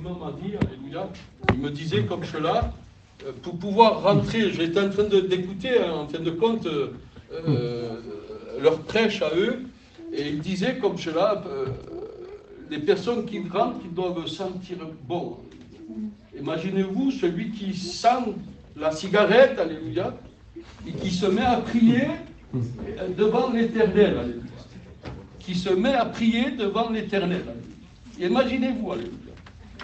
musulman m'a dit, alléluia, il me disait comme cela, pour pouvoir rentrer, j'étais en train d'écouter, en fin de compte, leur prêche à eux, et il disait comme cela, les personnes qui rentrent, qui doivent sentir bon. Imaginez-vous celui qui sent la cigarette, alléluia, et qui se met à prier devant l'Éternel, alléluia. Qui se met à prier devant l'Éternel. Imaginez-vous, alléluia.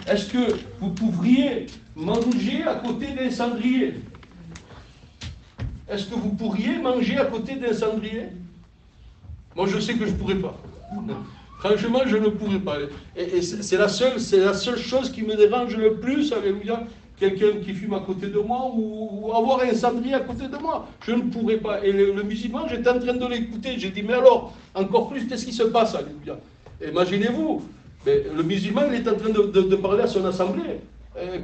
Est-ce que vous pourriez manger à côté d'un cendrier? Est-ce que vous pourriez manger à côté d'un cendrier? Moi, je sais que je ne pourrais pas. Franchement, je ne pourrais pas. Et c'est la seule chose qui me dérange le plus, alléluia, quelqu'un qui fume à côté de moi ou avoir un cendrier à côté de moi. Je ne pourrais pas. Et le musulman, j'étais en train de l'écouter. J'ai dit, mais alors, encore plus, qu'est-ce qui se passe, alléluia? Imaginez-vous, le musulman, il est en train de parler à son assemblée.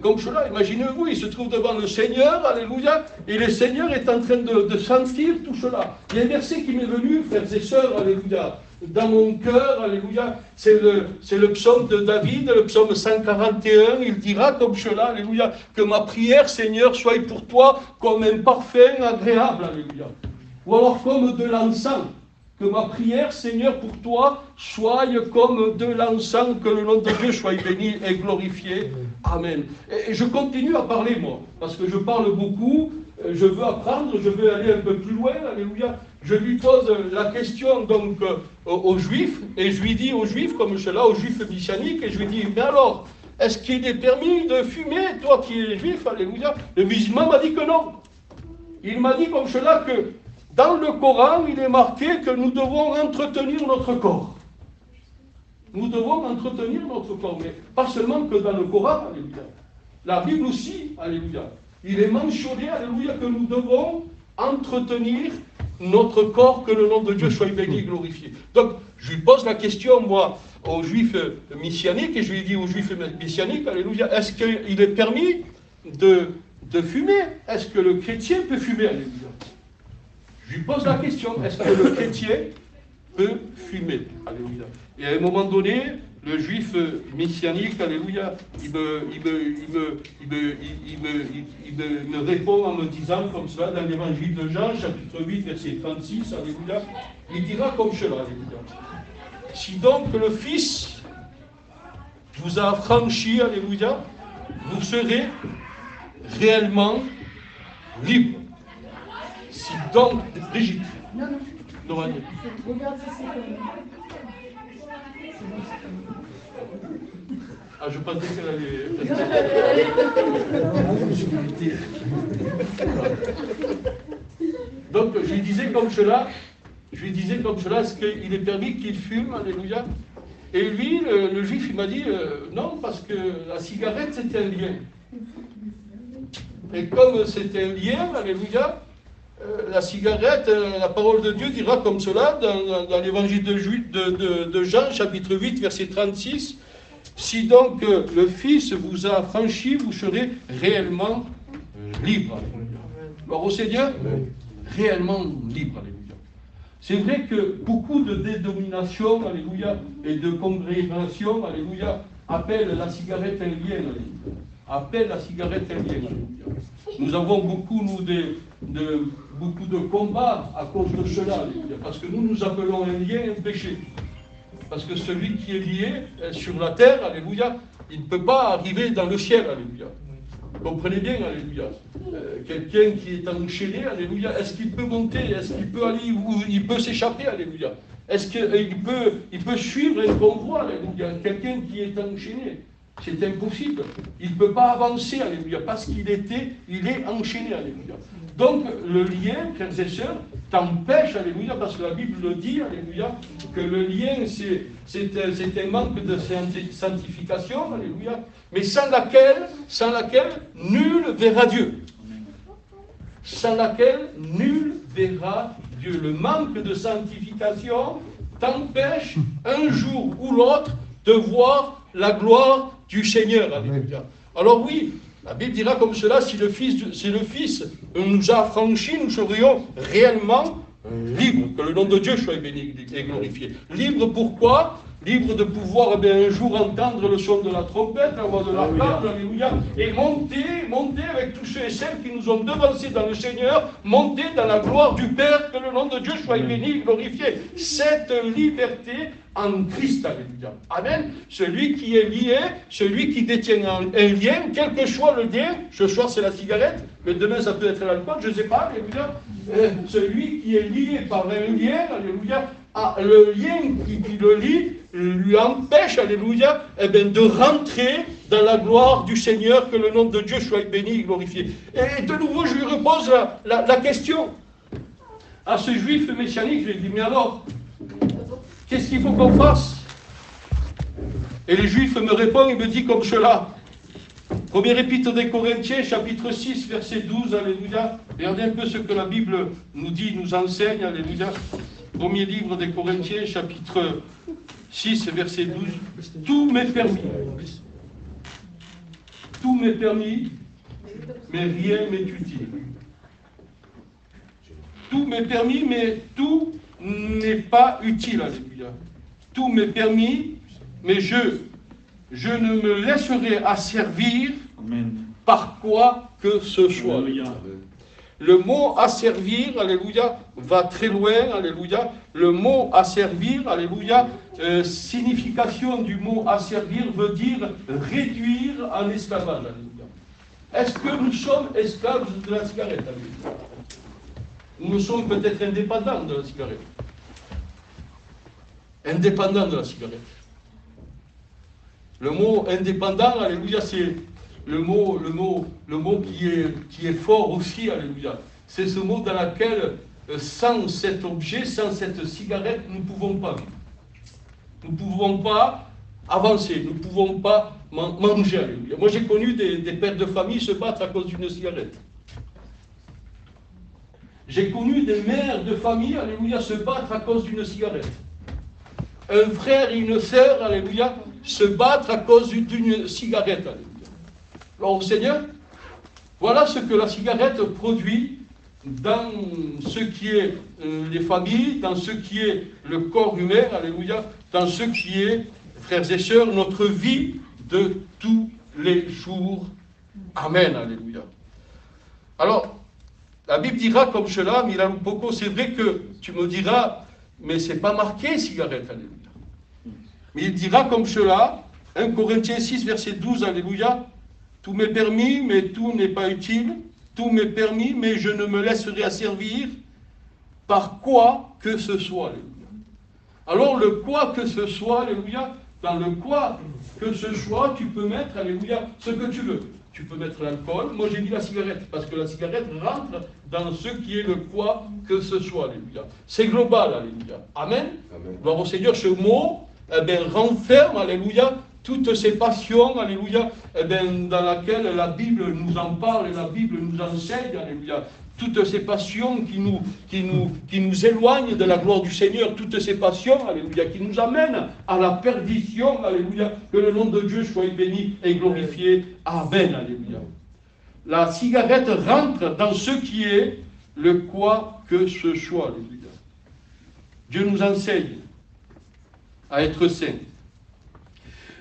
Comme cela, imaginez-vous, il se trouve devant le Seigneur, alléluia, et le Seigneur est en train de sentir tout cela. Il y a un verset qui m'est venu, frères et sœurs, alléluia, dans mon cœur, alléluia, c'est le psaume de David, le psaume 141, il dira comme cela, alléluia, que ma prière, Seigneur, soit pour toi comme un parfum agréable, alléluia, ou alors comme de l'encens. Que ma prière, Seigneur, pour toi, soit comme de l'encens, que le nom de Dieu soit béni et glorifié. Amen. Et je continue à parler, moi, parce que je parle beaucoup, je veux apprendre, je veux aller un peu plus loin, alléluia. Je lui pose la question, donc, aux Juifs, et je lui dis aux Juifs, comme cela, aux Juifs messianiques, et je lui dis, mais alors, est-ce qu'il est permis de fumer, toi qui es Juif, alléluia? Le musulman m'a dit que non. Il m'a dit comme cela que, dans le Coran, il est marqué que nous devons entretenir notre corps. Nous devons entretenir notre corps, mais pas seulement que dans le Coran, alléluia. La Bible aussi, alléluia. Il est mentionné, alléluia, que nous devons entretenir notre corps, que le nom de Dieu soit béni et glorifié. Donc, je lui pose la question, moi, aux Juifs messianiques, et je lui dis aux Juifs messianiques, alléluia, est-ce qu'il est permis de fumer? Est-ce que le chrétien peut fumer, alléluia? Je lui pose la question, est-ce que le chrétien peut fumer? Alléluia. Et à un moment donné, le juif messianique, alléluia, il me répond en me disant comme cela, dans l'évangile de Jean, chapitre 8, verset 36, alléluia, il dira comme cela, alléluia. Si donc le Fils vous a affranchi, alléluia, vous serez réellement libre. Si donc, Brigitte, non, ah, je pensais qu'elle allait... Donc, je lui disais comme cela, est-ce qu'il est permis qu'il fume, alléluia? Et lui, le juif, il m'a dit, non, parce que la cigarette, c'est un lien. Et comme c'est un lien, alléluia, la cigarette, la parole de Dieu dira comme cela, dans l'évangile de Jean, chapitre 8, verset 36, si donc le Fils vous a affranchi, vous serez réellement libre. Alors au Seigneur, réellement libre, alléluia. C'est vrai que beaucoup de dénominations, alléluia, et de congrégations, alléluia, appellent la cigarette un lien, alléluia. Appellent la cigarette un lien, alléluia. Nous avons beaucoup, beaucoup de combats à cause de cela, alléluia, parce que nous appelons un lien un péché. Parce que celui qui est lié sur la terre, alléluia, il ne peut pas arriver dans le ciel, alléluia. Comprenez bien, alléluia. Quelqu'un qui est enchaîné, alléluia, est-ce qu'il peut monter? Est-ce qu'il peut aller où il peut s'échapper, alléluia? Est-ce qu'il peut suivre un convoi, alléluia? Quelqu'un qui est enchaîné, c'est impossible. Il ne peut pas avancer, alléluia, parce qu'il est enchaîné, alléluia. Donc, le lien, frères et sœurs, t'empêche, alléluia, parce que la Bible le dit, alléluia, que le lien, c'est un manque de sanctification, alléluia, mais sans laquelle nul verra Dieu. Sans laquelle nul verra Dieu. Le manque de sanctification t'empêche un jour ou l'autre de voir la gloire du Seigneur, alléluia. Alors oui, la Bible dira comme cela, si le Fils nous a affranchis, nous serions réellement libres. Que le nom de Dieu soit béni et glorifié. Libre pourquoi? libre de pouvoir un jour entendre le son de la trompette, la voix de l'archange, alléluia, et monter avec tous ceux et celles qui nous ont devancés dans le Seigneur, monter dans la gloire du Père, que le nom de Dieu soit béni, glorifié. Cette liberté en Christ, alléluia. Amen. Celui qui est lié, celui qui détient un lien, quel que soit le lien, ce soir c'est la cigarette, mais demain ça peut être l'alcool, je ne sais pas, alléluia. Celui qui est lié par un lien, alléluia, le lien qui le lie, lui empêche, alléluia, de rentrer dans la gloire du Seigneur, que le nom de Dieu soit béni et glorifié. Et de nouveau, je lui repose la question à ce juif messianique, je lui dis, mais alors, qu'est-ce qu'il faut qu'on fasse? Et le juif me répond, il me dit comme cela. Première épître des Corinthiens, chapitre 6, verset 12, alléluia. Regardez un peu ce que la Bible nous dit, nous enseigne, alléluia. Premier livre des Corinthiens, chapitre 6, verset 12. Tout m'est permis. Tout m'est permis, mais rien m'est utile. Tout m'est permis, mais tout n'est pas utile, alléluia. Tout m'est permis, mais je ne me laisserai asservir par quoi que ce soit. Alléluia. Le mot asservir, alléluia, va très loin, alléluia. Le mot asservir, alléluia, signification du mot asservir veut dire réduire en esclavage, alléluia. Est-ce que nous sommes esclaves de la cigarette, alléluia? Nous sommes peut-être indépendants de la cigarette. Indépendants de la cigarette. Le mot indépendant, alléluia, c'est le mot qui est fort aussi, alléluia. C'est ce mot dans lequel, sans cet objet, sans cette cigarette, nous ne pouvons pas vivre. Nous ne pouvons pas avancer, nous ne pouvons pas manger, alléluia. Moi, j'ai connu des pères de famille se battre à cause d'une cigarette. J'ai connu des mères de famille, alléluia, se battre à cause d'une cigarette. Un frère et une sœur, alléluia, se battre à cause d'une cigarette, alléluia. Alors, Seigneur, voilà ce que la cigarette produit dans ce qui est les familles, dans ce qui est le corps humain, alléluia, dans ce qui est, frères et sœurs, notre vie de tous les jours. Amen, alléluia. Alors, la Bible dira comme cela, Milan Poco, c'est vrai que tu me diras, mais c'est pas marqué cigarette, alléluia. Mais il dira comme cela, 1 Corinthiens 6, verset 12, alléluia, tout m'est permis, mais tout n'est pas utile, tout m'est permis, mais je ne me laisserai asservir par quoi que ce soit, alléluia. Alors le quoi que ce soit, alléluia, dans le quoi que ce soit, tu peux mettre, alléluia, ce que tu veux. Tu peux mettre l'alcool, moi j'ai dit la cigarette, parce que la cigarette rentre dans ce qui est le quoi que ce soit, alléluia. C'est global, alléluia. Amen. Gloire au Seigneur, ce mot, renferme, alléluia, toutes ces passions, alléluia, dans laquelle la Bible nous en parle et la Bible nous enseigne, alléluia. Toutes ces passions qui nous éloignent de la gloire du Seigneur, toutes ces passions, alléluia, qui nous amènent à la perdition, alléluia, que le nom de Dieu soit béni et glorifié. Amen, alléluia. La cigarette rentre dans ce qui est le quoi que ce soit, alléluia. Dieu nous enseigne à être saints.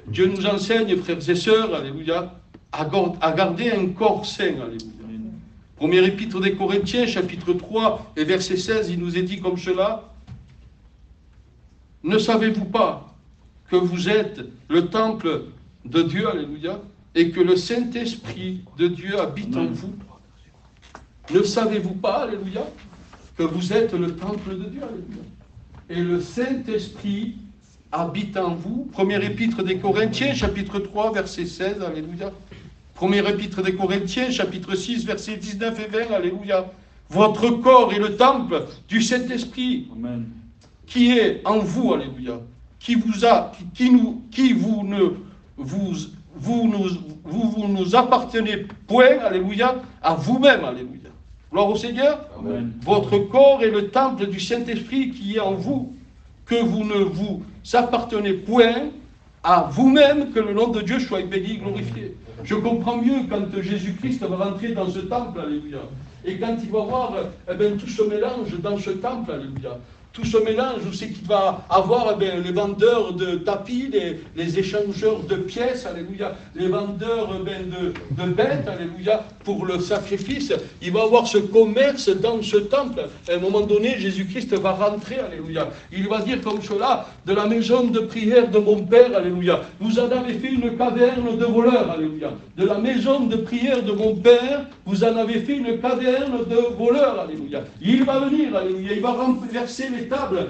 Dieu nous enseigne, frères et sœurs, alléluia, à garder un corps saint, alléluia. Première épître des Corinthiens, chapitre 3 et verset 16, il nous est dit comme cela, « Ne savez-vous pas que vous êtes le temple de Dieu, alléluia, et que le Saint-Esprit de Dieu habite en vous? Ne savez-vous pas, alléluia, que vous êtes le temple de Dieu, alléluia, et le Saint-Esprit habite en vous? » Première épître des Corinthiens, chapitre 3, verset 16, alléluia. Première épître des Corinthiens, chapitre 6, versets 19 et 20, alléluia. Votre corps est le temple du Saint-Esprit qui est en vous, alléluia. Vous nous appartenez point, alléluia, à vous-même, alléluia. Gloire au Seigneur. Amen. Votre corps est le temple du Saint-Esprit qui est en vous, que vous ne vous appartenez point à vous-même, que le nom de Dieu soit béni et glorifié. Je comprends mieux quand Jésus-Christ va rentrer dans ce temple, alléluia. Et quand il va voir tout ce mélange dans ce temple, alléluia. tout ce mélange, où c'est qu'il va avoir les vendeurs de tapis, les échangeurs de pièces, alléluia, les vendeurs de bêtes, alléluia, pour le sacrifice. Il va avoir ce commerce dans ce temple. À un moment donné, Jésus-Christ va rentrer, alléluia. Il va dire comme cela, de la maison de prière de mon Père, alléluia, vous en avez fait une caverne de voleurs, alléluia. De la maison de prière de mon Père, vous en avez fait une caverne de voleurs, alléluia. Il va venir, alléluia, il va renverser les tables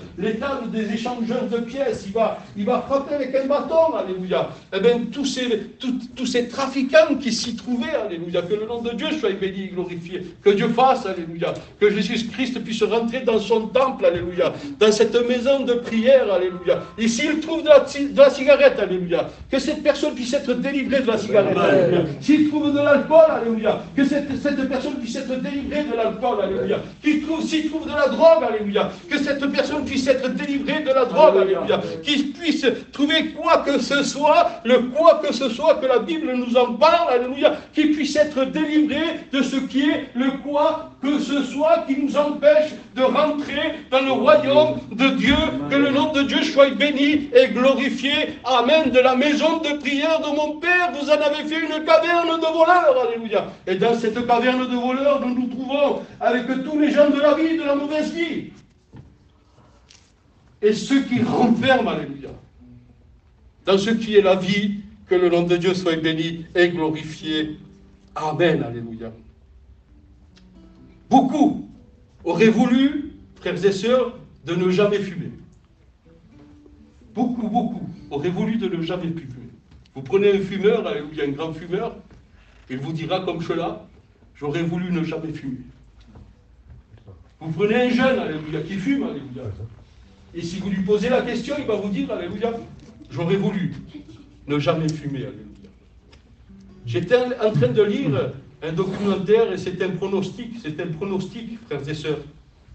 des échangeurs de pièces, il va frapper avec un bâton, alléluia. Eh bien, tous ces trafiquants qui s'y trouvaient, alléluia, que le nom de Dieu soit béni et glorifié, que Dieu fasse, alléluia, que Jésus-Christ puisse rentrer dans son temple, alléluia, dans cette maison de prière, alléluia. Et s'il trouve de la cigarette, alléluia, que cette personne puisse être délivrée de la cigarette, alléluia. S'il trouve de l'alcool, alléluia, que cette personne puisse être délivrée de l'alcool, alléluia. S'il trouve de la drogue, alléluia, que cette personne puisse être délivrée de la drogue, alléluia. Qu'il puisse trouver quoi que ce soit, que la Bible nous en parle, alléluia, qu'il puisse être délivré de ce qui est le quoi que ce soit qui nous empêche de rentrer dans le royaume de Dieu, que le nom de Dieu soit béni et glorifié. Amen. De la maison de prière de mon Père, vous en avez fait une caverne de voleurs, alléluia. Et dans cette caverne de voleurs, nous nous trouvons avec tous les gens de la vie, de la mauvaise vie. Et ceux qui renferment, alléluia, dans ce qui est la vie, que le nom de Dieu soit béni et glorifié. Amen, alléluia. Beaucoup auraient voulu, frères et sœurs, de ne jamais fumer. Beaucoup auraient voulu de ne jamais fumer. Vous prenez un fumeur, alléluia, un grand fumeur, il vous dira comme cela, j'aurais voulu ne jamais fumer. Vous prenez un jeune, alléluia, qui fume, alléluia, et si vous lui posez la question, il va vous dire, alléluia, j'aurais voulu ne jamais fumer, alléluia. J'étais en train de lire un documentaire, et c'est un pronostic, frères et sœurs,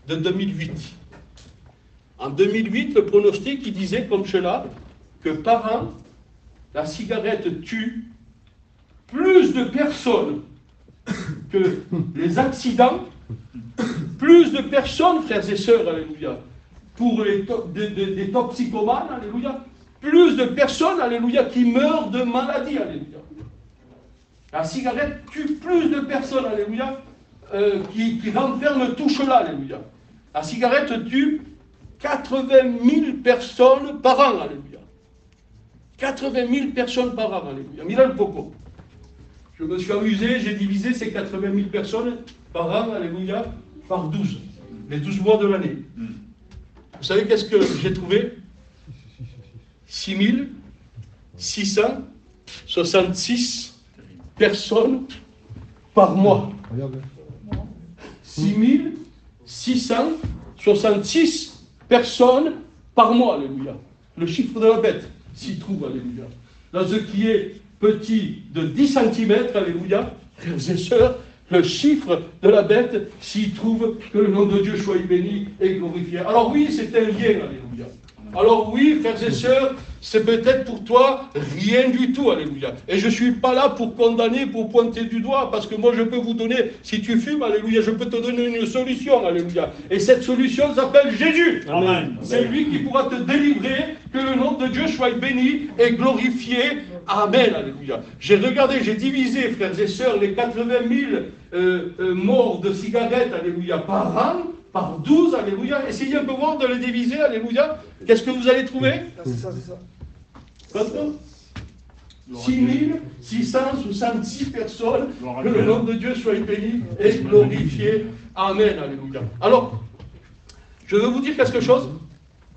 de 2008. En 2008, le pronostic, il disait comme cela, que par an, la cigarette tue plus de personnes que les accidents, plus de personnes, frères et sœurs, alléluia, pour des toxicomanes, alléluia, plus de personnes, alléluia, qui meurent de maladies, alléluia. La cigarette tue plus de personnes, alléluia, qui renferment tout cela, alléluia. La cigarette tue 80 000 personnes par an, alléluia. 80 000 personnes par an, alléluia. Milan Poco. Je me suis amusé, j'ai divisé ces 80 000 personnes par an, alléluia, par 12. Les 12 mois de l'année. Vous savez qu'est-ce que j'ai trouvé? 6 666 personnes par mois. 6 666 personnes par mois, alléluia. Le chiffre de la bête s'y trouve, alléluia. Dans ce qui est petit de 10 cm, alléluia, frères et sœurs, le chiffre de la bête s'y trouve, que le nom de Dieu soit béni et glorifié. Alors oui, c'est un lien, alléluia. Alors oui, frères et sœurs, c'est peut-être pour toi rien du tout, alléluia. Et je ne suis pas là pour condamner, pour pointer du doigt, parce que moi je peux vous donner, si tu fumes, alléluia, je peux te donner une solution, alléluia. Et cette solution s'appelle Jésus. Amen. C'est lui qui pourra te délivrer, que le nom de Dieu soit béni et glorifié. Amen, alléluia. J'ai regardé, j'ai divisé, frères et sœurs, les 80 000 morts de cigarettes, alléluia, par an, par 12, alléluia. Essayez un peu voir de les diviser, alléluia. Qu'est-ce que vous allez trouver? C'est ça, c'est ça. 6 666 personnes, que le nom de Dieu soit béni et glorifié. Amen, alléluia. Alors, je veux vous dire quelque chose.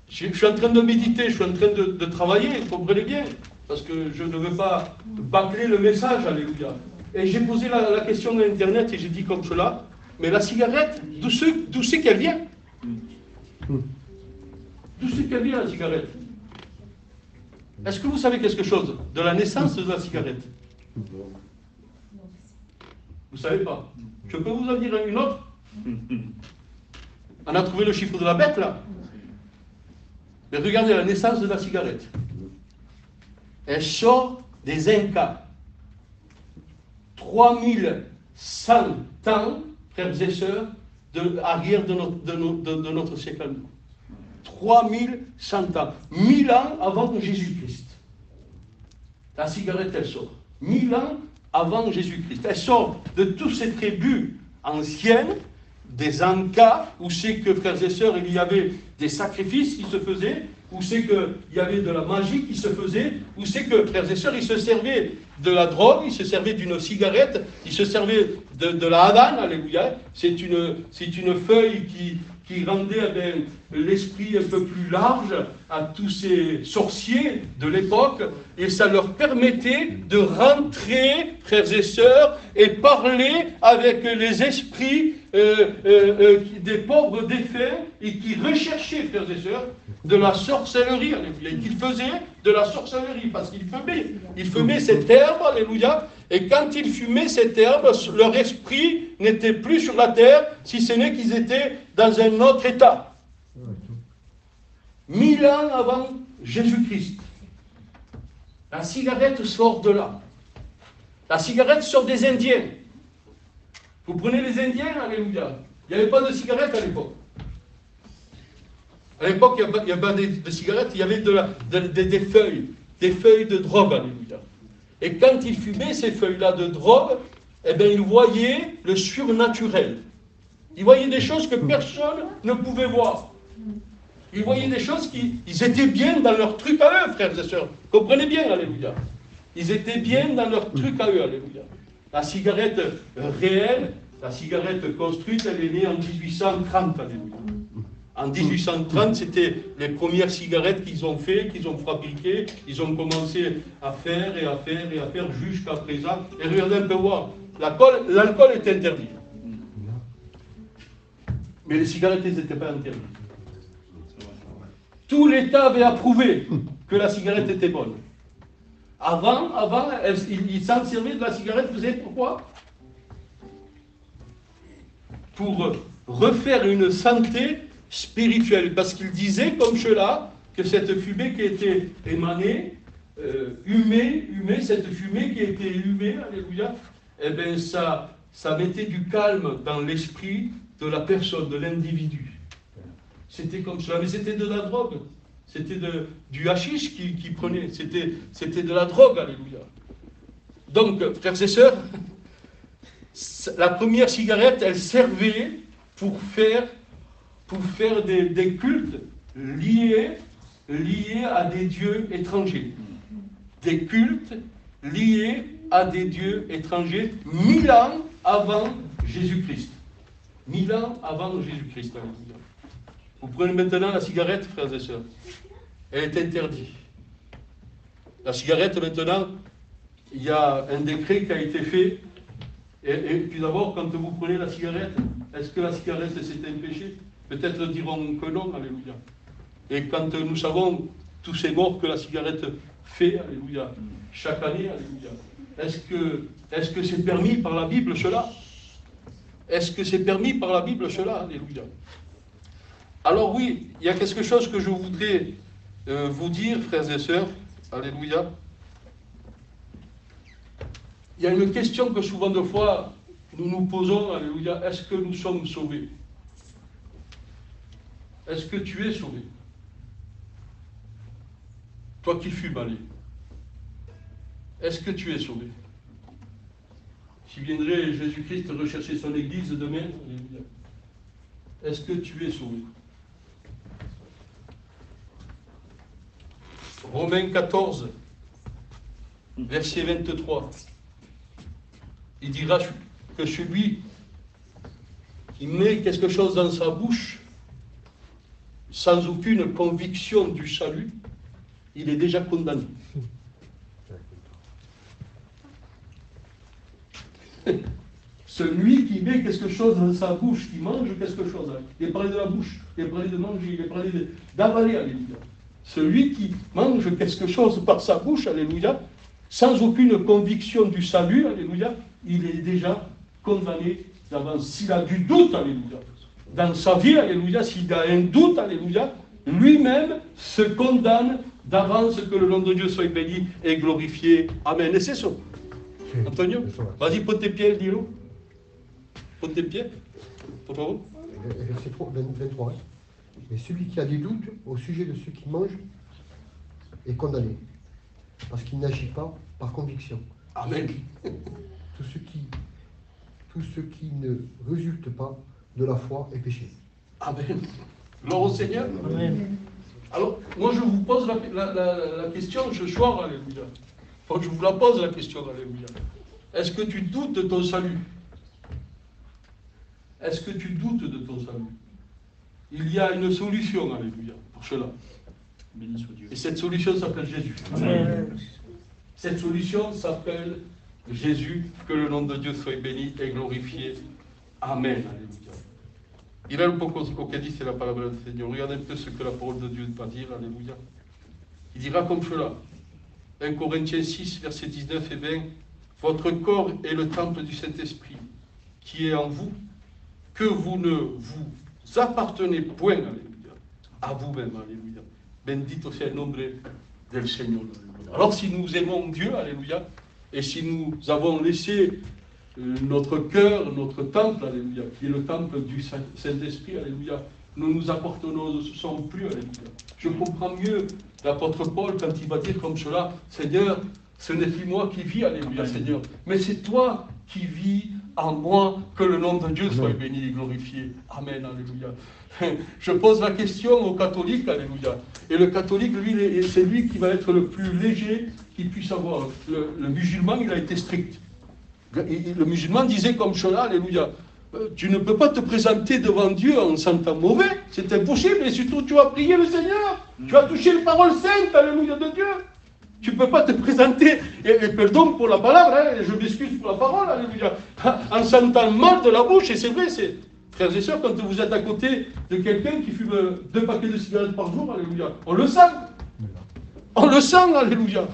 Je suis en train de méditer, je suis en train de travailler, comprenez bien, parce que je ne veux pas bâcler le message, alléluia. Et j'ai posé la question dans Internet et j'ai dit comme cela, mais la cigarette, d'où c'est qu'elle vient? D'où c'est qu'elle vient, la cigarette? Est-ce que vous savez quelque chose de la naissance de la cigarette? Vous ne savez pas? Je peux vous en dire une autre? On a trouvé le chiffre de la bête, là. Mais regardez la naissance de la cigarette. Elle sort des Incas. 3100 ans, frères et sœurs, arrière de notre siècle à nous. 3100 ans. 1000 ans avant Jésus-Christ. La cigarette, elle sort. 1000 ans avant Jésus-Christ. Elle sort de toutes ces tribus anciennes, des Ancas, où c'est que, frères et sœurs, il y avait des sacrifices qui se faisaient, où c'est qu'il y avait de la magie qui se faisait, où c'est que, frères et sœurs, ils se servaient de la drogue, ils se servaient d'une cigarette, ils se servaient de la hadane, alléluia. C'est une feuille qui rendait l'esprit un peu plus large à tous ces sorciers de l'époque, et ça leur permettait de rentrer, frères et sœurs, et parler avec les esprits des pauvres défunts, et qui recherchaient, frères et sœurs, de la sorcellerie, alléluia, et qu'ils faisaient de la sorcellerie, parce qu'ils fumaient cette herbe, alléluia, et quand ils fumaient cette herbe, leur esprit n'était plus sur la terre, si ce n'est qu'ils étaient dans un autre état. 1000 ans avant Jésus-Christ. La cigarette sort de là. La cigarette sort des Indiens. Vous prenez les Indiens, alléluia. Il n'y avait pas de cigarette à l'époque. À l'époque, il n'y avait pas de cigarettes, il y avait des feuilles de drogue, alléluia. Et quand ils fumaient ces feuilles-là de drogue, eh bien, ils voyaient le surnaturel. Ils voyaient des choses que personne ne pouvait voir. Ils voyaient des choses ils étaient bien dans leur truc à eux, frères et sœurs. Comprenez bien, alléluia. Ils étaient bien dans leur truc à eux, alléluia. La cigarette réelle, la cigarette construite, elle est née en 1830, alléluia. En 1830, c'était les premières cigarettes qu'ils ont fait, qu'ils ont fabriquées. Ils ont commencé à faire et à faire et à faire jusqu'à présent. Et regardez un peu voir, l'alcool est interdit. Mais les cigarettes n'étaient pas interdites. Tout l'État avait approuvé que la cigarette était bonne. Avant, ils s'en servaient de la cigarette, vous savez pourquoi? Pour refaire une santé spirituelle, parce qu'il disait comme cela que cette fumée qui était émanée, humée, cette fumée qui était humée, alléluia, eh bien ça mettait du calme dans l'esprit de la personne, de l'individu. C'était comme cela, mais c'était de la drogue, c'était du hashish qui prenait, c'était de la drogue, alléluia. Donc, frères et sœurs, la première cigarette, elle servait pour faire des cultes liés à des dieux étrangers. Des cultes liés à des dieux étrangers 1000 ans avant Jésus-Christ. 1000 ans avant Jésus-Christ. Vous prenez maintenant la cigarette, frères et sœurs. Elle est interdite. La cigarette, maintenant, il y a un décret qui a été fait. Et puis d'abord, quand vous prenez la cigarette, est-ce que la cigarette, c'est un péché? Peut-être diront que non, alléluia. Et quand nous savons tous ces morts que la cigarette fait, alléluia, chaque année, alléluia, est-ce que c'est permis par la Bible cela? Est-ce que c'est permis par la Bible cela, alléluia? Alors oui, il y a quelque chose que je voudrais vous dire, frères et sœurs, alléluia. Il y a une question que souvent de fois nous nous posons, alléluia, est-ce que nous sommes sauvés? Est-ce que tu es sauvé? Toi qui fumes, allez. Est-ce que tu es sauvé? Si viendrait Jésus-Christ rechercher son Église demain, alléluia, est-ce que tu es sauvé? Romains 14, verset 23. Il dira que celui qui met quelque chose dans sa bouche sans aucune conviction du salut, il est déjà condamné. Celui qui met quelque chose dans sa bouche, qui mange quelque chose, il est parlé de la bouche, il est parlé de manger, il est parlé d'avaler, alléluia. Celui qui mange quelque chose par sa bouche, alléluia, sans aucune conviction du salut, alléluia, il est déjà condamné d'avance. S'il a du doute, alléluia, dans sa vie, alléluia, s'il a un doute, alléluia, lui-même se condamne d'avance. Que le nom de Dieu soit béni et glorifié. Amen. Et c'est ça. Antonio, vas-y, pose tes pieds, dis-le. Pose tes pieds. Verset 23. Mais celui qui a des doutes au sujet de ce qu'il mange est condamné. Parce qu'il n'agit pas par conviction. Amen. Tout ce qui ne résulte pas de la foi est péché. Amen. Gloire au Seigneur. Amen. Alors, moi je vous pose la question ce soir, alléluia. Enfin, je vous la pose la question, alléluia. Est-ce que tu doutes de ton salut? Est-ce que tu doutes de ton salut? Il y a une solution, alléluia, pour cela. Béni soit Dieu. Et cette solution s'appelle Jésus. Amen. Cette solution s'appelle Jésus, que le nom de Dieu soit béni et glorifié. Amen. Alléluia. Dirá un poco lo que dice la palabra del Señor. Regardez un peu ce que la parole de Dieu va dire. Alléluia. Il dira comme cela. 1 Corinthiens 6, versets 19 et 20. Votre corps est le temple du Saint-Esprit qui est en vous, que vous ne vous appartenez point, alléluia, à vous-même, alléluia. Bendito sea el nombre del Seigneur. Alléluia. Alors si nous aimons Dieu, alléluia, et si nous avons laissé notre cœur, notre temple, alléluia, qui est le temple du Saint-Esprit, alléluia, nous nous appartenons plus, alléluia. Je comprends mieux l'apôtre Paul quand il va dire comme cela, Seigneur, ce n'est plus moi qui vis, alléluia, Seigneur, mais c'est toi qui vis en moi, que le nom de Dieu soit béni et glorifié. Amen, alléluia. Je pose la question aux catholiques, alléluia. Et le catholique, lui, c'est lui qui va être le plus léger qu'il puisse avoir. Le musulman, il a été strict. Le musulman disait comme cela, alléluia, tu ne peux pas te présenter devant Dieu en sentant mauvais, c'est impossible, et surtout tu as prié le Seigneur, tu as touché les paroles saintes, alléluia, de Dieu. Tu ne peux pas te présenter, et pardon pour la parole, hein, je m'excuse pour la parole, alléluia, en sentant mal de la bouche, et c'est vrai, c'est, frères et sœurs, quand vous êtes à côté de quelqu'un qui fume 2 paquets de cigarettes par jour, alléluia, on le sent, alléluia.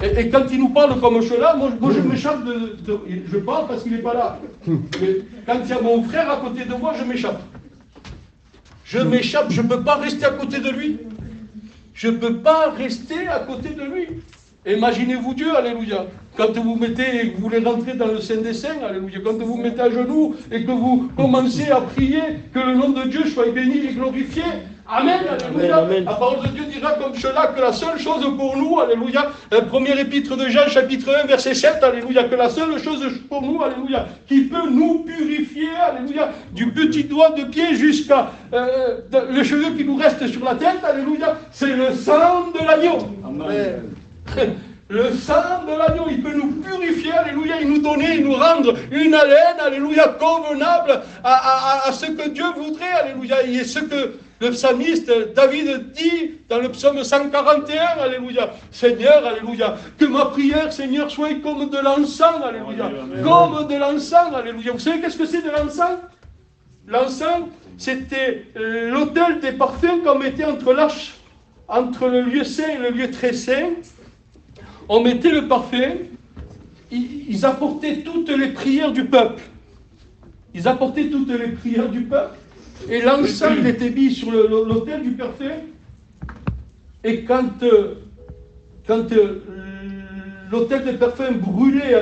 Et quand il nous parle comme cela, moi je m'échappe je parle parce qu'il n'est pas là. Mais quand il y a mon frère à côté de moi, je m'échappe. Je m'échappe, je ne peux pas rester à côté de lui. Je ne peux pas rester à côté de lui. Imaginez-vous Dieu, alléluia. Quand vous mettez, vous voulez rentrer dans le Saint des Saints, alléluia. Quand vous mettez à genoux et que vous commencez à prier, que le nom de Dieu soit béni et glorifié. Amen, alléluia. Amen. La parole de Dieu dira comme cela que la seule chose pour nous, alléluia, premier épître de Jean, chapitre 1, verset 7, alléluia, que la seule chose pour nous, alléluia, qui peut nous purifier, alléluia, du petit doigt de pied jusqu'à le cheveu qui nous reste sur la tête, alléluia, c'est le sang de l'agneau. Amen. Le sang de l'agneau, il peut nous purifier, alléluia, il nous donner, il nous rendre une haleine, alléluia, convenable à ce que Dieu voudrait, alléluia, et ce que le psalmiste David dit dans le psaume 141, alléluia, Seigneur, alléluia, que ma prière, Seigneur, soit comme de l'encens, alléluia, comme de l'encens, alléluia. Vous savez qu'est-ce que c'est de l'encens? L'encens, c'était l'autel des parfums qu'on mettait entre le lieu saint et le lieu très saint. On mettait le parfum, ils apportaient toutes les prières du peuple. Ils apportaient toutes les prières du peuple. Et l'encens, il était mis sur l'autel du parfum. Et quand l'autel de parfum brûlait,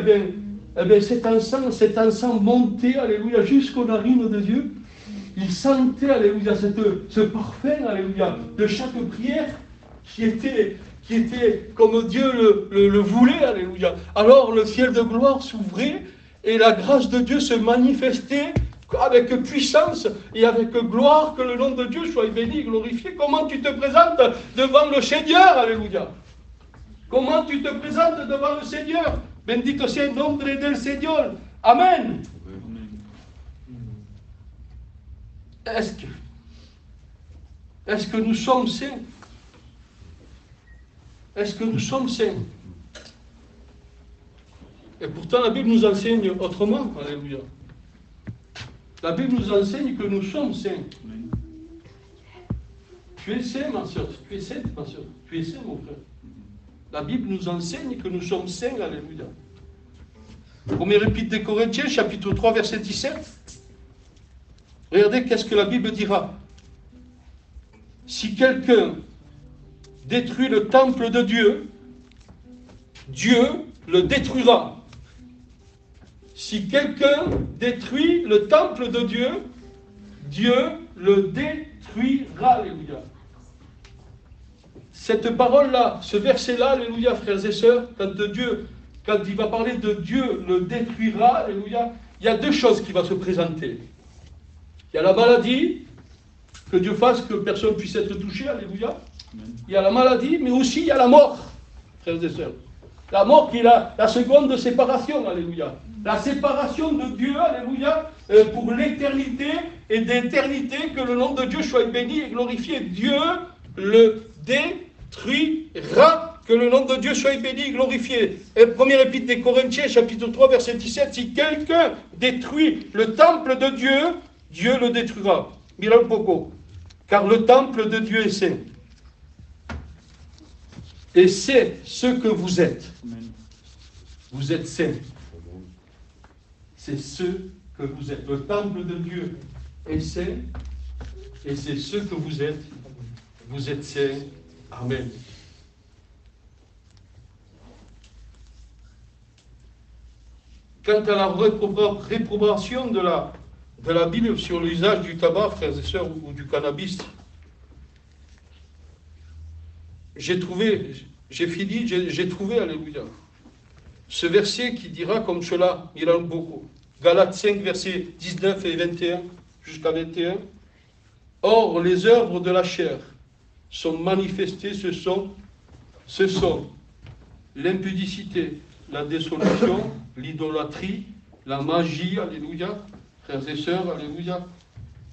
eh bien, cet encens montait, alléluia, jusqu'aux narines de Dieu. Il sentait, alléluia, ce parfum, alléluia, de chaque prière qui était comme Dieu le voulait, alléluia. Alors le ciel de gloire s'ouvrait et la grâce de Dieu se manifestait avec puissance et avec gloire, que le nom de Dieu soit béni, glorifié. Comment tu te présentes devant le Seigneur, alléluia. Comment tu te présentes devant le Seigneur. Bendito sea el nombre del Señor. Amen. Est-ce que nous sommes saints? Est-ce que nous sommes saints? Et pourtant la Bible nous enseigne autrement, alléluia. La Bible nous enseigne que nous sommes saints. Tu es saint, ma soeur. Tu es sainte, ma soeur. Tu es saint, mon frère. La Bible nous enseigne que nous sommes saints, alléluia. Premier épître des Corinthiens, chapitre 3, verset 17. Regardez qu'est-ce que la Bible dira. Si quelqu'un détruit le temple de Dieu, Dieu le détruira. Si quelqu'un détruit le temple de Dieu, Dieu le détruira. Alléluia. Cette parole-là, ce verset-là, alléluia, frères et sœurs, quand il va parler de Dieu le détruira, alléluia, il y a deux choses qui vont se présenter. Il y a la maladie, que Dieu fasse que personne puisse être touché, alléluia. Il y a la maladie, mais aussi il y a la mort, frères et sœurs. La mort qui est la seconde séparation, alléluia. La séparation de Dieu, alléluia, pour l'éternité et d'éternité, que le nom de Dieu soit béni et glorifié. Dieu le détruira, que le nom de Dieu soit béni et glorifié. Et première épître des Corinthiens, chapitre 3, verset 17, si quelqu'un détruit le temple de Dieu, Dieu le détruira. Milan Poco. Car le temple de Dieu est saint. Et c'est ce que vous êtes. Vous êtes saints. C'est ce que vous êtes. Le temple de Dieu est saint. Et c'est ce que vous êtes. Vous êtes saints. Amen. Quant à la réprobation de la Bible sur l'usage du tabac, frères et sœurs, ou du cannabis, j'ai trouvé, alléluia, ce verset qui dira comme cela, il en beaucoup. Galates 5, versets 19 et 21, jusqu'à 21. Or, les œuvres de la chair sont manifestées, ce sont l'impudicité, la dissolution, l'idolâtrie, la magie, alléluia, frères et sœurs, alléluia,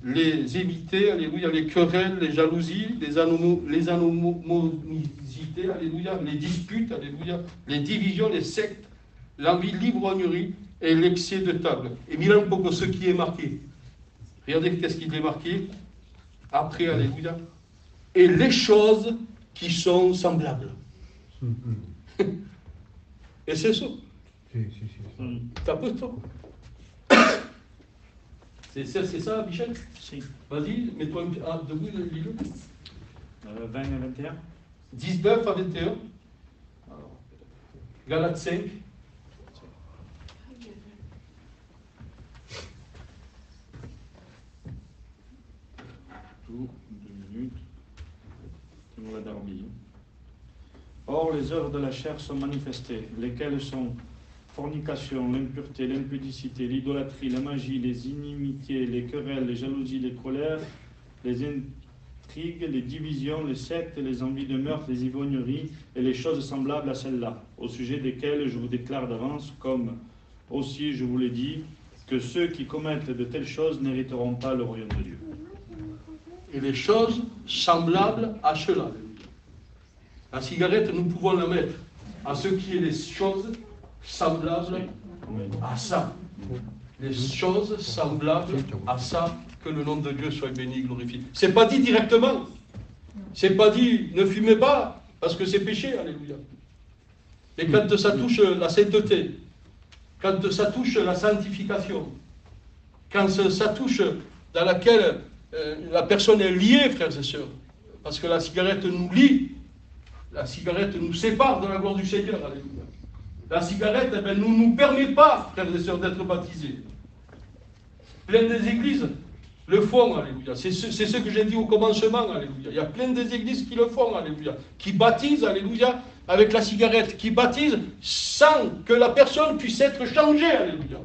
les évités, alléluia, les querelles, les jalousies, les anomosités, alléluia, les disputes, alléluia, les divisions, les sectes, l'envie, l'ivrognerie et l'excès de table. Et Milan Poco, ce qui est marqué. Regardez qu'est-ce qu'il est marqué après, alléluia. Et les choses qui sont semblables. Et c'est ça. T'as peu de temps. C'est ça, Michel? Si. Vas-y, mets-toi debout, lis-le. 20 et 21. 19 à 21. Galates 5. Tout, 2 minutes. On va dormir. Or, les œuvres de la chair sont manifestées, lesquelles sont fornication, l'impureté, l'impudicité, l'idolâtrie, la magie, les inimitiés, les querelles, les jalousies, les colères, les intrigues, les divisions, les sectes, les envies de meurtre, les ivrogneries et les choses semblables à celles-là, au sujet desquelles je vous déclare d'avance, comme aussi je vous l'ai dit, que ceux qui commettent de telles choses n'hériteront pas le royaume de Dieu. Et les choses semblables à cela. La cigarette, nous pouvons la mettre à ce qui est les choses semblables à ça. Les choses semblables à ça, que le nom de Dieu soit béni et glorifié. C'est pas dit directement. C'est pas dit ne fumez pas parce que c'est péché, alléluia. Mais quand ça touche la sainteté, quand ça touche la sanctification, quand ça touche dans laquelle la personne est liée, frères et sœurs, parce que la cigarette nous lie, la cigarette nous sépare de la gloire du Seigneur, alléluia. La cigarette, ne nous permet pas, frères et sœurs, d'être baptisés. Plein des églises le font, alléluia. C'est ce que j'ai dit au commencement, alléluia. Il y a plein des églises qui le font, alléluia. Qui baptisent, alléluia, avec la cigarette. Qui baptisent sans que la personne puisse être changée, alléluia.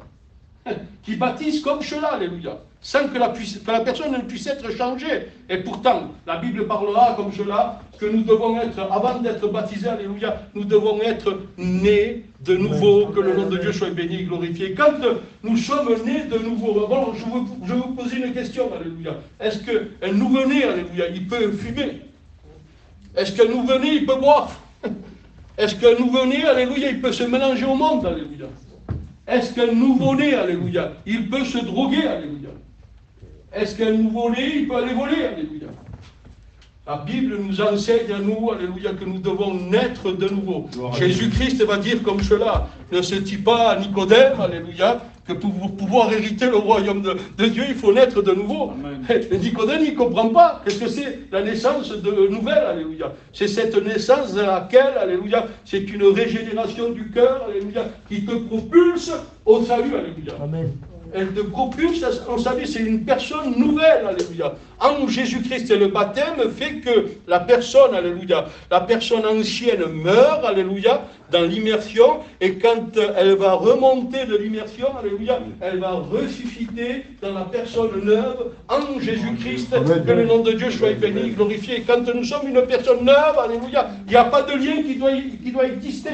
Qui baptisent comme cela, alléluia. Sans que la personne ne puisse être changée. Et pourtant, la Bible parlera comme cela, que nous devons être, avant d'être baptisés, alléluia, nous devons être nés de nouveau, que le nom de Dieu soit béni et glorifié. Quand nous sommes nés de nouveau, bon, je vais vous poser une question, alléluia. Est-ce qu'un nouveau-né, alléluia, il peut fumer? Est-ce qu'un nouveau-né, il peut boire? Est-ce qu'un nouveau-né, alléluia, il peut se mélanger au monde, alléluia? Est-ce qu'un nouveau-né, alléluia, il peut se droguer, alléluia? Est-ce qu'un nouveau-né, il peut aller voler, alléluia? La Bible nous enseigne à nous, alléluia, que nous devons naître de nouveau. Jésus-Christ va dire comme cela, ne se dit pas à Nicodème, alléluia, que pour pouvoir hériter le royaume de Dieu, il faut naître de nouveau. Et Nicodème, il ne comprend pas. Qu'est-ce que c'est la naissance de nouvelle, alléluia? C'est cette naissance dans laquelle, alléluia, c'est une régénération du cœur, alléluia, qui te propulse au salut, alléluia. Amen. Elle te propulse au salut, c'est une personne nouvelle, alléluia. en Jésus-Christ. Et le baptême fait que la personne, alléluia, la personne ancienne meurt, alléluia, dans l'immersion, et quand elle va remonter de l'immersion, alléluia, elle va ressusciter dans la personne neuve, en Jésus-Christ, que le nom de Dieu soit béni, glorifié. Et quand nous sommes une personne neuve, alléluia, il n'y a pas de lien qui doit exister.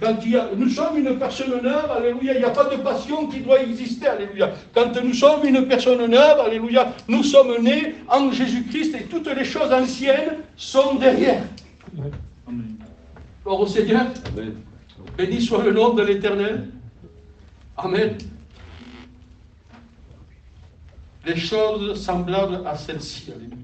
Quand nous sommes une personne neuve, alléluia, il n'y a pas de passion qui doit exister, alléluia. Quand nous sommes une personne neuve, alléluia, nous sommes nés en Jésus-Christ et toutes les choses anciennes sont derrière. Amen. Gloire au Seigneur. Amen. Béni soit le nom de l'Éternel. Amen. Les choses semblables à celles-ci, alléluia.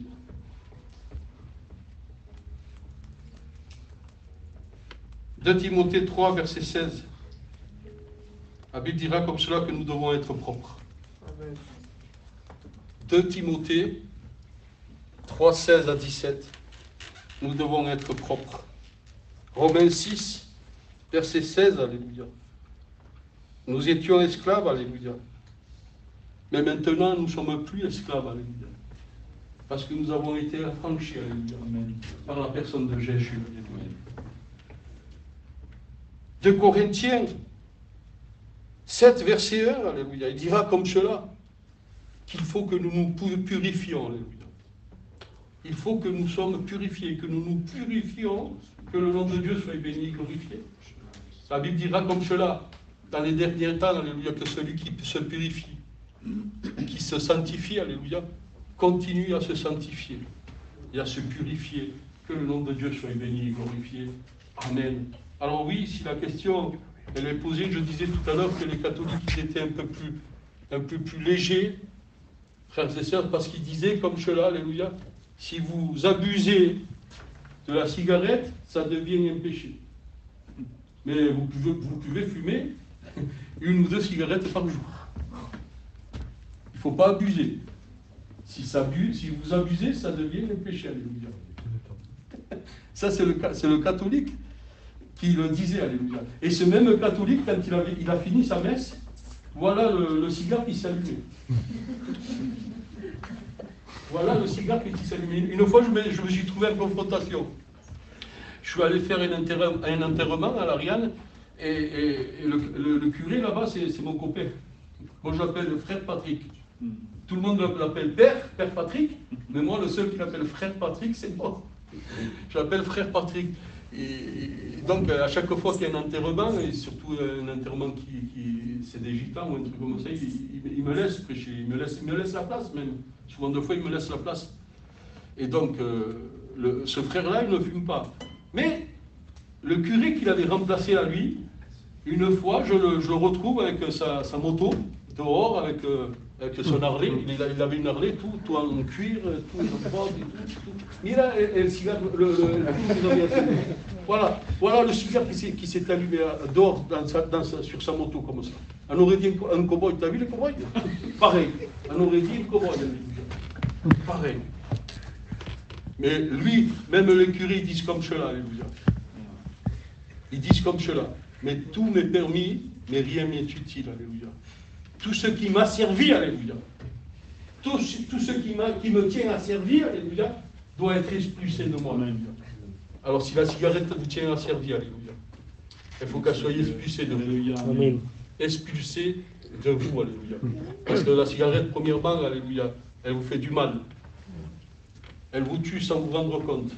De Timothée 3, verset 16. La Bible dira comme cela que nous devons être propres. Amen. 2 Timothée 3, 16 à 17. Nous devons être propres. Romains 6, verset 16, alléluia. Nous étions esclaves, alléluia. Mais maintenant, nous ne sommes plus esclaves, alléluia. Parce que nous avons été affranchis, alléluia, Amen. par la personne de Jésus, alléluia. 2 Corinthiens 7, verset 1, alléluia. Il dira comme cela, qu'il faut que nous nous purifions, alléluia. Il faut que nous sommes purifiés, que nous nous purifions, que le nom de Dieu soit béni et glorifié. La Bible dira comme cela, dans les derniers temps, alléluia, que celui qui se purifie, qui se sanctifie, alléluia, continue à se sanctifier et à se purifier. Que le nom de Dieu soit béni et glorifié. Amen. Alors oui, si la question elle est posée, je disais tout à l'heure que les catholiques étaient un peu plus légers, frères et sœurs, parce qu'ils disaient comme cela, alléluia, si vous abusez de la cigarette, ça devient un péché. Mais vous pouvez fumer 1 ou 2 cigarettes par jour. Il ne faut pas abuser. Si vous abusez, ça devient un péché, alléluia. Ça, c'est le catholique qui le disait, alléluia. Et ce même catholique, quand il a fini sa messe, voilà le cigare qui s'allumait. Voilà le cigare qui s'allumait. Une fois, je me suis trouvé en confrontation. Je suis allé faire un enterrement à l'Ariane, et le curé là-bas, c'est mon copain. Moi, je l'appelle frère Patrick. Tout le monde l'appelle Père Patrick, mais moi, le seul qui l'appelle frère Patrick, c'est moi. Je l'appelle frère Patrick. Et donc, à chaque fois qu'il y a un enterrement, et surtout un enterrement qui c'est des gitans ou un truc comme ça, il me laisse prêcher, il me laisse la place même. Souvent de fois, il me laisse la place. Et donc, ce frère-là, il ne fume pas. Mais le curé qui l'avait remplacé à lui, une fois, je le retrouve avec sa moto, dehors, avec son Harley. Il avait une Harley, tout en cuir, tout en bois, tout. Il a le cigare, voilà le cigare qui s'est allumé dehors sur sa moto, comme ça. On aurait dit un cow-boy. T'as vu les cow-boys? Pareil. On aurait dit un cow-boy. Pareil. Mais lui, même les curés, ils disent comme cela, alléluia. Ils disent comme cela. Mais tout m'est permis, mais rien m'est utile, alléluia. Tout ce qui m'a servi, alléluia. Tout ce qui me tient à servir, alléluia, doit être expulsé de moi, alléluia. Alors si la cigarette vous tient à servir, alléluia, il faut qu'elle soit expulsée de vous. Amen. Expulsée de vous, alléluia. Parce que la cigarette, premièrement, alléluia, elle vous fait du mal. Elle vous tue sans vous rendre compte.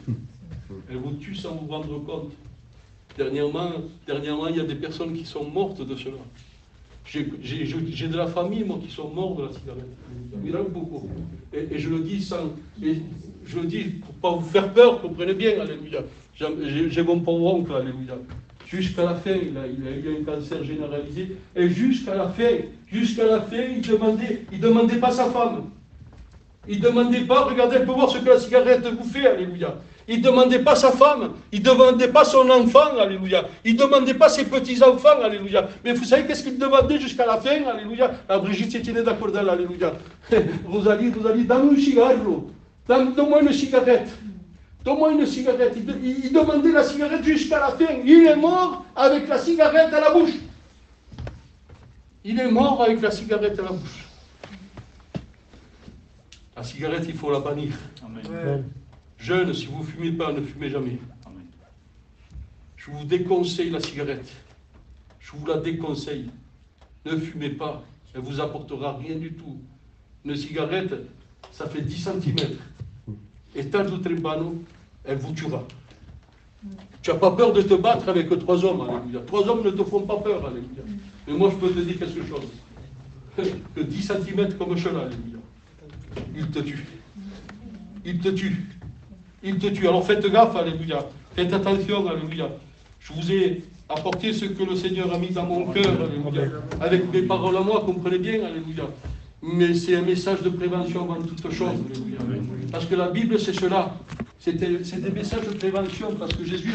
Elle vous tue sans vous rendre compte. Dernièrement, il y a des personnes qui sont mortes de cela. J'ai de la famille, moi, qui sont morts de la cigarette. Il y en a beaucoup. Et je le dis je le dis pour ne pas vous faire peur, comprenez bien, alléluia. J'ai mon pauvre oncle, alléluia. Jusqu'à la fin, il a eu un cancer généralisé. Et jusqu'à la fin, il demandait pas sa femme. Il ne demandait pas, regardez, pour voir ce que la cigarette vous fait, alléluia. Il ne demandait pas sa femme, il ne demandait pas son enfant, alléluia. Il ne demandait pas ses petits-enfants, alléluia. Mais vous savez qu'est-ce qu'il demandait jusqu'à la fin, alléluia? La Brigitte s'y tenait d'accord d'elle, alléluia. Rosalie, donne-moi un cigarro, donne-moi une cigarette. Donne-moi une cigarette. Il demandait la cigarette jusqu'à la fin. Il est mort avec la cigarette à la bouche. Il est mort avec la cigarette à la bouche. La cigarette, il faut la bannir. Amen. Jeunes, si vous ne fumez pas, ne fumez jamais. Amen. Je vous déconseille la cigarette. Je vous la déconseille. Ne fumez pas. Elle ne vous apportera rien du tout. Une cigarette, ça fait 10 cm. Et tarde ou temprano, elle vous tuera. Tu n'as pas peur de te battre avec 3 hommes, alléluia. 3 hommes ne te font pas peur, alléluia. Mais moi, je peux te dire quelque chose. Que 10 cm comme cela, alléluia. Il te tue. Il te tue. Il te tue. Alors faites gaffe, alléluia. Faites attention, alléluia. Je vous ai apporté ce que le Seigneur a mis dans mon cœur, alléluia. Avec mes paroles à moi, comprenez bien, alléluia. Mais c'est un message de prévention avant toute chose, alléluia. Parce que la Bible, c'est cela. C'est des messages de prévention, parce que Jésus